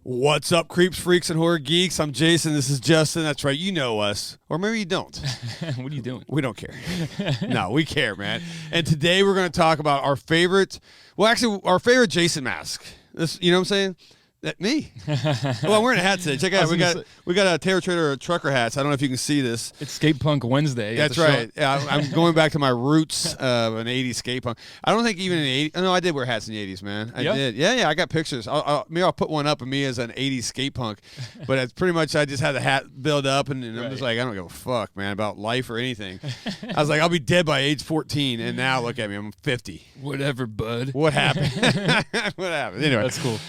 What's up, creeps, freaks, and horror geeks? I'm Jason. This is Justin. That's right. You know us. Or maybe you don't. What are you doing? We don't care. No, we care, man. And today we're going to talk about our favorite, our favorite Jason mask. This, you know what I'm saying? Me. Well, I'm wearing a hat today. Check it out. We got a Terror Trader trucker hats. I don't know if you can see this. It's Skate Punk Wednesday. That's right. Yeah, I'm going back to my roots of an 80s skate punk. I don't think even in the 80s. No, I did wear hats in the 80s, man. I did. Yeah. I got pictures. Maybe I'll put one up of me as an 80s skate punk. But it's pretty much I just had the hat build up, and I'm just like, I don't give a fuck, man, about life or anything. I was like, I'll be dead by age 14, and now look at me, I'm 50. Whatever, bud. What happened? What happened? Anyway, that's cool.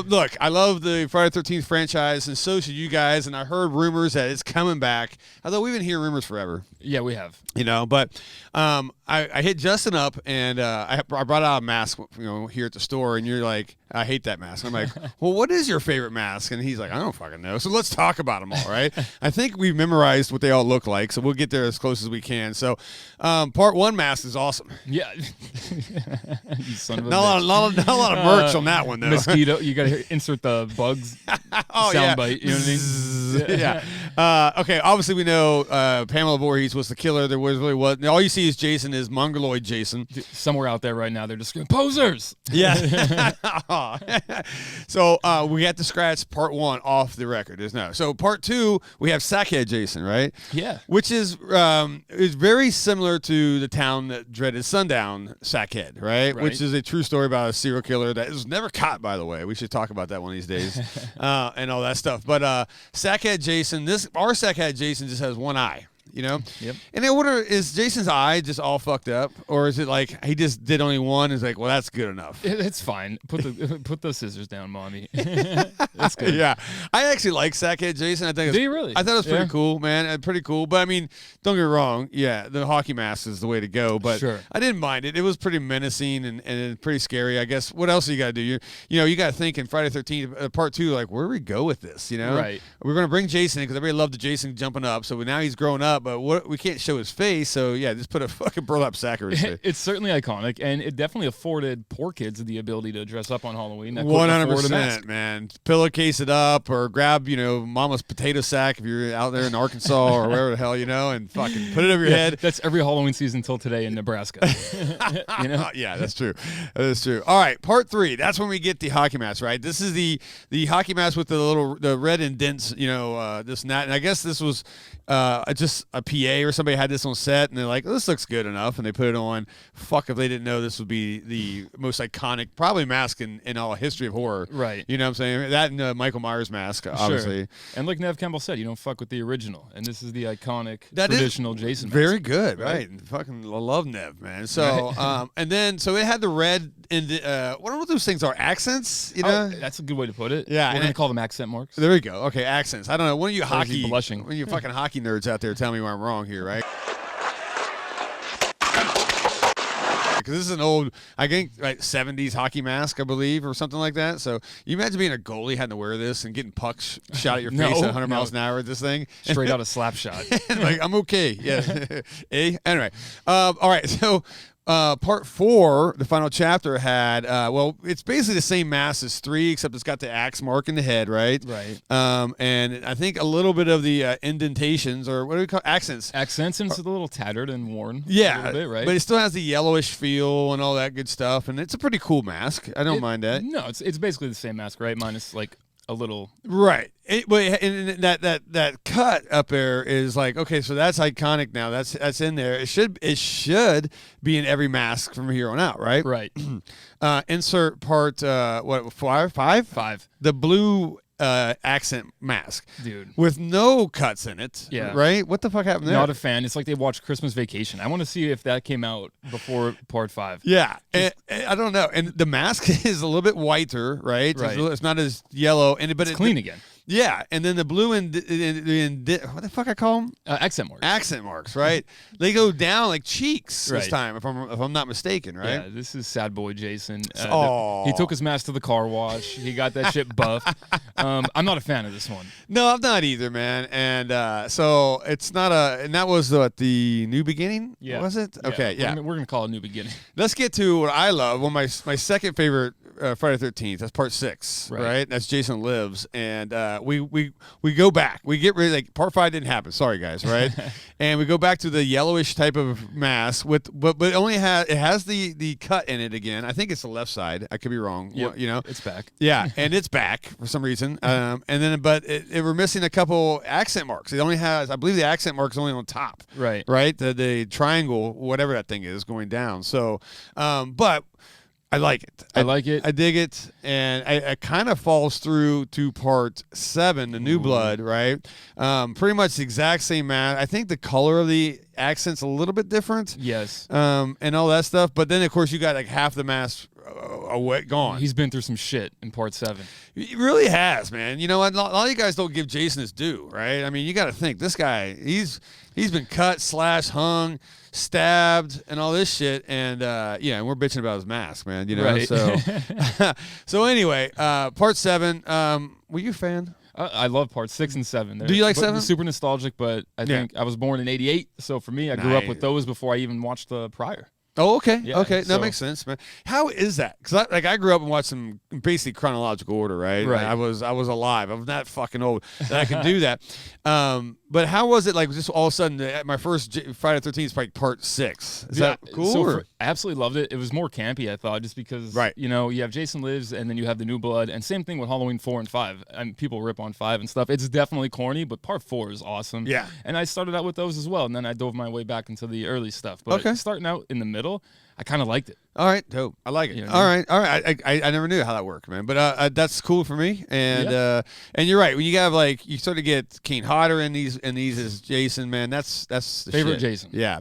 Look, I love the Friday the 13th franchise, and so should you guys. And I heard rumors that it's coming back. Although we've been hearing rumors forever. Yeah, we have. You know, but I hit Justin up, and I brought out a mask, here at the store, and you're like, I hate that mask. I'm like, well, what is your favorite mask? And he's like, I don't fucking know. So let's talk about them all, right? I think we've memorized what they all look like, so we'll get there as close as we can. So part one mask is awesome. Yeah. You son of a not a lot of merch on that one, though. Mosquito. You got to insert the bugs soundbite. You know what I mean? Yeah. Okay, obviously we know Pamela Voorhees was the killer. There really was. All you see is Jason is Mongoloid Jason. Somewhere out there right now, they're just screaming, posers! Yeah. So we had to scratch part one off the record. There's no. So part two, we have Sackhead Jason, right? Yeah. Which is very similar to the town that dreaded sundown, Sackhead, right? Which is a true story about a serial killer that was never caught, by the way. We should talk about that one of these days, and all that stuff. But Sackhead Jason, our Sackhead Jason just has one eye. You know? Yep. And I wonder, is Jason's eye just all fucked up? Or is it like he just did only one and is like, well, that's good enough? It's fine. Put those scissors down, mommy. That's good. Yeah. I actually like Sackhead Jason. Do you really? I thought it was pretty cool, man. Pretty cool. But I mean, don't get me wrong. Yeah, the hockey mask is the way to go. But sure. I didn't mind it. It was pretty menacing and pretty scary. I guess what else you got to do? You got to think in Friday the 13th, part two, like, where do we go with this? You know? Right. We're going to bring Jason in because everybody loved the Jason jumping up. So now he's grown up, but we can't show his face, so yeah, just put a fucking burlap sack over his face. It's certainly iconic, and it definitely afforded poor kids the ability to dress up on Halloween. 100%, man. Pillowcase it up, or grab, mama's potato sack if you're out there in Arkansas or wherever the hell, and fucking put it over your head. That's every Halloween season until today in Nebraska. Yeah, that's true. That is true. All right, part three. That's when we get the hockey mask, right? This is the hockey mask with the red indents, this and that. And I guess this was just a PA or somebody had this on set, and they're like, this looks good enough, and they put it on. Fuck if they didn't know this would be the most iconic, probably mask in all history of horror. Right. You know what I'm saying? That and Michael Myers mask, obviously. Sure. And like Nev Campbell said, you don't fuck with the original, and this is the iconic traditional Jason mask. Very good, right? Fucking love Nev, man. So, and then, so it had the red, and what are those things are? Accents, that's a good way to put it. Yeah. We're going to call them accent marks. There we go. Okay, accents. I don't know. When you blushing. When you fucking hockey nerds out there, tell me where I'm wrong here, right? Because this is an old, I think, 70s hockey mask, I believe, or something like that. So you imagine being a goalie, having to wear this and getting pucks shot at your face at 100 miles an hour at this thing. Straight out a slap shot. Like, I'm okay. Yeah. Anyway. All right. So part four, the final chapter had, it's basically the same mask as 3, except it's got the axe mark in the head, right? Right. And I think a little bit of the indentations, or what do we call accents? Accents, and it's a little tattered and worn. Yeah. A little bit, right? But it still has the yellowish feel and all that good stuff, and it's a pretty cool mask. I don't mind that. No, it's basically the same mask, right? Minus like a little. Right. And that cut up there is like, okay, so that's iconic now. That's in there. It should be in every mask from here on out, right? Right. Insert part 5? 5. The blue accent mask, dude, with no cuts in it. Yeah. Right. What the fuck happened there? Not a fan. It's like they watched Christmas Vacation. I want to see if that came out before part 5. Yeah. And I don't know. And the mask is a little bit whiter, right? Right. It's not as yellow, but it's clean again. Yeah, and then the blue and what the fuck I call them? Accent marks. Accent marks, right? They go down like cheeks right. this time, if I'm not mistaken, right? Yeah, this is sad boy Jason. Oh, he took his mask to the car wash. He got that shit buffed. I'm not a fan of this one. No, I'm not either, man. And so it's not and that was the New Beginning? Yeah. Was it? Okay, yeah. We're going to call it New Beginning. Let's get to what I love. Well, my second favorite Friday the 13th. That's part 6, right? That's Jason Lives, and we go back. We get rid of, like, part 5 didn't happen. Sorry, guys, right? And we go back to the yellowish type of mask but it only has the cut in it again. I think it's the left side. I could be wrong. Yep. You know, it's back. Yeah, and it's back for some reason. And then we're missing a couple accent marks. It only has, I believe, the accent mark is only on top. Right. The triangle, whatever that thing is, going down. So, but I like it. I like it. I dig it, and it kind of falls through to part 7, the New Blood, right? Pretty much the exact same mask. I think the color of the accent's a little bit different. Yes. And all that stuff. But then, of course, you got like half the mask gone. He's been through some shit in part 7. He really has, man. You know, a lot of you guys don't give Jason his due, right? I mean, you got to think this guy. He's been cut, slashed, hung, stabbed, and all this shit. And and we're bitching about his mask, man. You know, right. So so anyway, part 7. Were you a fan? I love parts 6 and 7. Do you like 7? Super nostalgic, but I think I was born in '88, so for me, I grew up with those before I even watched the prior. Oh, okay. Yeah, okay. That makes sense, man. How is that? Because I grew up and watched them in basically chronological order, right? Right. I was alive. I was not fucking old that I could do that. But how was it, like, just all of a sudden, my first Friday the 13th is like part 6? Is that cool? So absolutely loved it. It was more campy, I thought, just because, you know, you have Jason Lives and then you have the New Blood, and same thing with Halloween 4 and 5. And people rip on 5 and stuff. It's definitely corny, but part 4 is awesome. Yeah. And I started out with those as well, and then I dove my way back into the early stuff. But starting out in the middle, I kind of liked it. All right, dope. I like it. You know All right. I never knew how that worked, man. But that's cool for me. And and you're right. When you have, like, you sort of get Kane Hodder in these as Jason, man. That's the favorite shit. Jason. Yeah.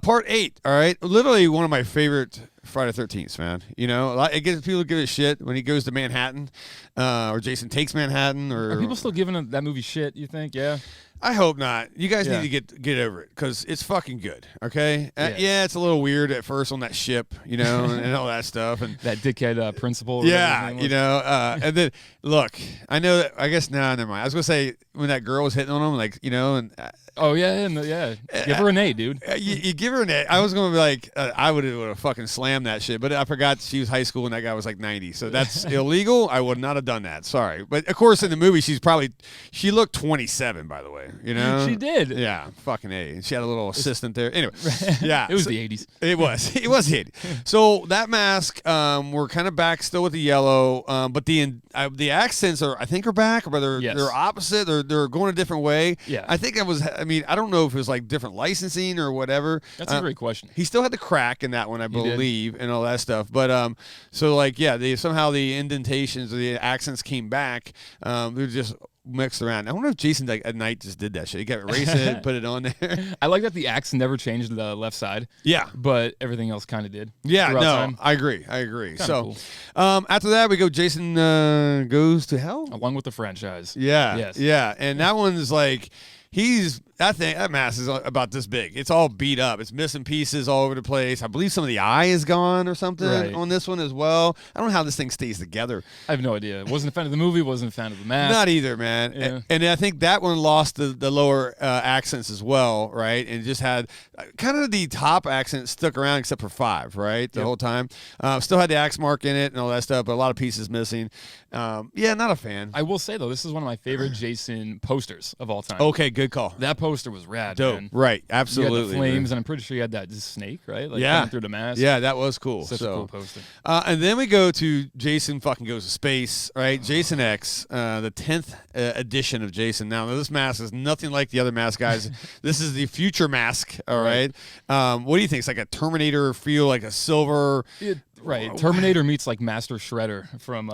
Part 8. All right. Literally one of my favorite Friday the 13th, man. You know, it gets people give it shit when he goes to Manhattan, or Jason takes Manhattan, or are people still giving that movie shit? You think? Yeah. I hope not. You guys need to get over it, because it's fucking good. Okay. Yeah, it's a little weird at first on that ship, you know, and all that stuff, and that dickhead principal. Yeah, you know, and then look, I know that. I guess never mind. I was gonna say when that girl was hitting on him, like, you know, and give her an A, dude. You give her an A. I was gonna be like, I would have fucking slammed that shit, but I forgot she was high school and that guy was like 90, so that's illegal. I would not have done that. Sorry, but of course in the movie she looked 27, by the way. You know, she did. Yeah, fucking A. And she had a little assistant there. Anyway, yeah, it was the 80s. It was the 80s. So that mask, we're kind of back still with the yellow, but the accents are back, but they're opposite. They're going a different way. Yeah, I think I mean, I don't know if it was like different licensing or whatever. That's a great question. He still had the crack in that one, I believe, and all that stuff. But so, like, yeah, somehow the indentations or the accents came back. They're just mixed around. I wonder if Jason, like, at night just did that shit. He got erased it, put it on there. I like that the axe never changed the left side. Yeah, but everything else kind of did. Yeah, no, time. I agree. Kinda So, cool. After that, we go Jason Goes to Hell, along with the franchise. Yeah, yes, yeah, and that one's like. That mask is about this big. It's all beat up. It's missing pieces all over the place. I believe some of the eye is gone or something on this one as well. I don't know how this thing stays together. I have no idea. Wasn't a fan of the movie. Wasn't a fan of the mask. Not either, man. Yeah. And I think that one lost the lower accents as well, right? And just had kind of the top accent stuck around except for 5, right? The whole time. Still had the axe mark in it and all that stuff, but a lot of pieces missing. Yeah, not a fan. I will say, though, this is one of my favorite Jason posters of all time. Okay, good call. That poster was rad, dope. Man. Right, absolutely. You had the flames, and I'm pretty sure you had that snake, right? Like, coming through the mask. Yeah, that was cool. Such a cool poster. And then we go to Jason fucking Goes to Space, right? Jason X, the 10th edition of Jason. Now, this mask is nothing like the other mask, guys. This is the future mask, all right? What do you think? It's like a Terminator feel, like a silver... Right, Terminator meets like Master Shredder from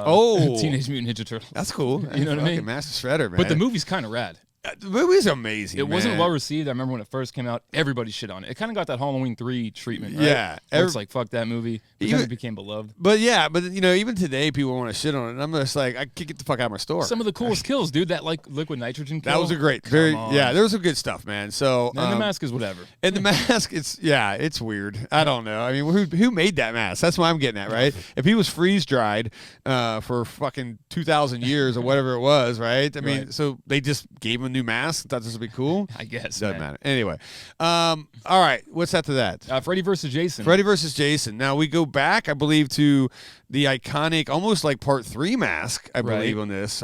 Teenage Mutant Ninja Turtles. That's cool. You know what I mean? Master Shredder, man. But the movie's kind of rad. The movie's amazing. It wasn't well received. I remember when it first came out, everybody shit on it. It kind of got that Halloween 3 treatment, right? Yeah. It's like, fuck that movie. It kind of became beloved. But yeah, even today people want to shit on it. And I'm just like, I can't get the fuck out of my store. Some of the coolest kills, dude. That like liquid nitrogen kill. That was a great, there was some good stuff, man. So and the mask is whatever. And the mask, it's weird. I don't know. I mean, who made that mask? That's what I'm getting at, right? If he was freeze dried for fucking 2,000 years or whatever it was, right? I mean, so they just gave him a new mask. Thought this would be cool. I guess doesn't matter. Anyway, all right. What's after that? Freddy versus Jason. Freddy versus Jason. Now we go back, I believe, to the iconic, almost like part 3 mask, I believe, on this.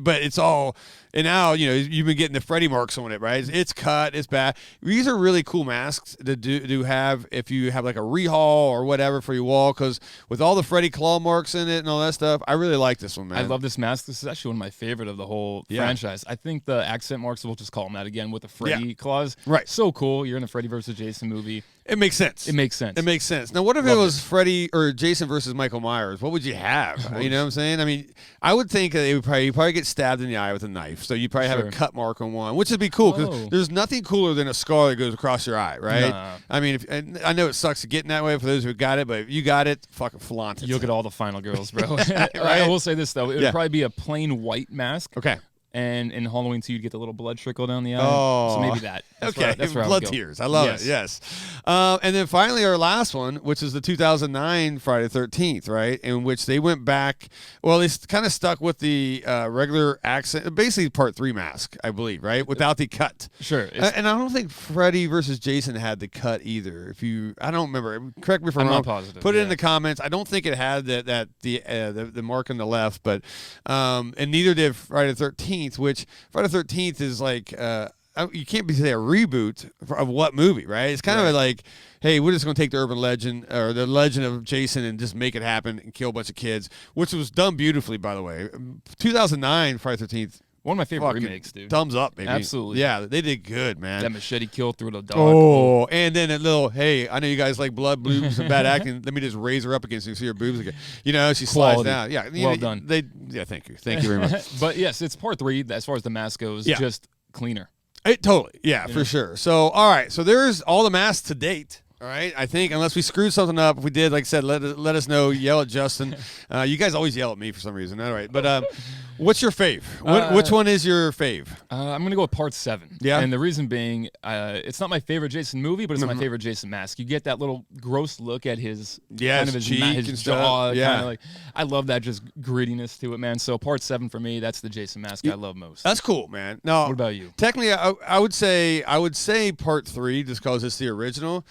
But it's all, and now, you've been getting the Freddy marks on it, right? It's cut, it's bad. These are really cool masks to have if you have like a rehaul or whatever for your wall, because with all the Freddy claw marks in it and all that stuff, I really like this one, man. I love this mask. This is actually one of my favorite of the whole franchise. I think the accent marks, we'll just call them that again, with the Freddy claws. Right. So cool. You're in a Freddy versus Jason movie. It makes sense. It makes sense. It makes sense. Now, what if it was Freddy or Jason versus Michael Myers? What would you have? You know what I'm saying? I mean, I would think that you'd probably get stabbed in the eye with a knife. So you'd probably have a cut mark on one, which would be cool because there's nothing cooler than a scar that goes across your eye, right? Nah. I mean, I know it sucks getting that way for those who got it, but if you got it, fucking flaunt it. You'll get all the final girls, bro. Right? I will say this, though. It would probably be a plain white mask. Okay. And in Halloween 2, you'd get the little blood trickle down the eye. So maybe that. That's where blood tears. I love it. Yes. And then finally, our last one, which is the 2009 Friday the 13th, right? In which they went back. Well, they kind of stuck with the regular accent, basically part 3 mask, I believe, right? Without the cut. Sure. And I don't think Freddy versus Jason had the cut either. I don't remember. Correct me if I'm wrong. Not positive. Put it in the comments. I don't think it had the mark on the left, but and neither did Friday the 13th. Which Friday the 13th is like, you can't say a reboot of what movie, right? It's kind of like, hey, we're just going to take the urban legend or the legend of Jason and just make it happen and kill a bunch of kids, which was done beautifully, by the way. 2009 Friday the 13th. One of my favorite remakes, dude. Thumbs up, baby. Absolutely. Yeah, they did good, man. That machete kill through the dog. Oh, and then a little, hey, I know you guys like blood, boobs, and bad acting. Let me just raise her up again so you see her boobs again. She slides down. Yeah, well done. Thank you. Thank you very much. But yes, it's part 3 as far as the mask goes, just cleaner. Totally. Yeah, for sure. So, all right. So there's all the masks to date. All right, I think unless we screwed something up, if we did, like I said, let us know. Yell at Justin. You guys always yell at me for some reason. All right, but what's your fave? Which one is your fave? I'm gonna go with part 7. Yeah, and the reason being, it's not my favorite Jason movie, but it's my favorite Jason mask. You get that little gross look at his kind of his cheek, his jaw. Yeah, like I love that just grittiness to it, man. So part 7 for me, that's the Jason mask I love most. That's cool, man. Now, what about you? Technically, I would say part 3 just because it's the original.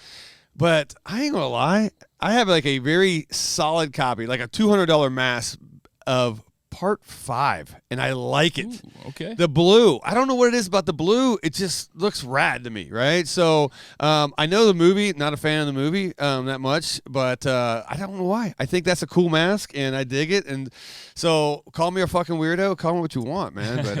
But I ain't gonna lie, I have like a very solid copy, like a $200 mask of part 5, and I like it. Ooh, okay. The blue, I don't know what it is about the blue. It just looks rad to me, right? So I know the movie, not a fan of the movie that much, but I don't know why. I think that's a cool mask, and I dig it. And so call me a fucking weirdo. Call me what you want, man. But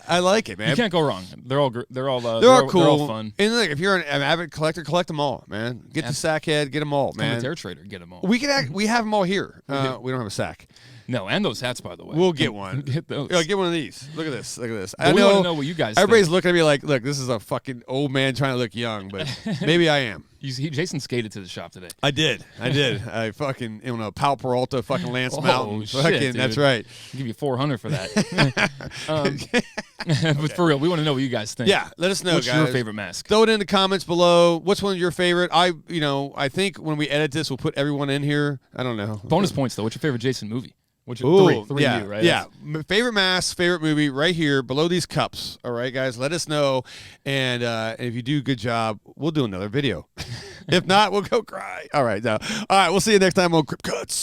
I like it, man. You can't go wrong. They're all cool. They're all fun. And look, if you're an avid collector, collect them all, man. Get the sack head, get them all, man. Tear trader, get them all. We have them all here. We don't have a sack. No, and those hats, by the way. We'll get one. Get those. Get one of these. Look at this. I want to know what you guys Everybody's think. looking at me like, look, this is a fucking old man trying to look young, but maybe I am. Jason skated to the shop today. I did. I fucking, Pal Peralta, fucking Lance Mountain. Shit, fucking, dude. That's right. I'll give you $400 for that. But for real, we want to know what you guys think. Yeah, let us know, What's guys. your favorite mask? Throw it in the comments below. Which one's your favorite? I think when we edit this, we'll put everyone in here. I don't know. Bonus points, though. What's your favorite Jason movie? Which is three yeah, you, right? Yeah. Favorite mask, favorite movie, right here below these cups. All right, guys, let us know. And if you do a good job, we'll do another video. If not, we'll go cry. All right, we'll see you next time on Crip Cuts.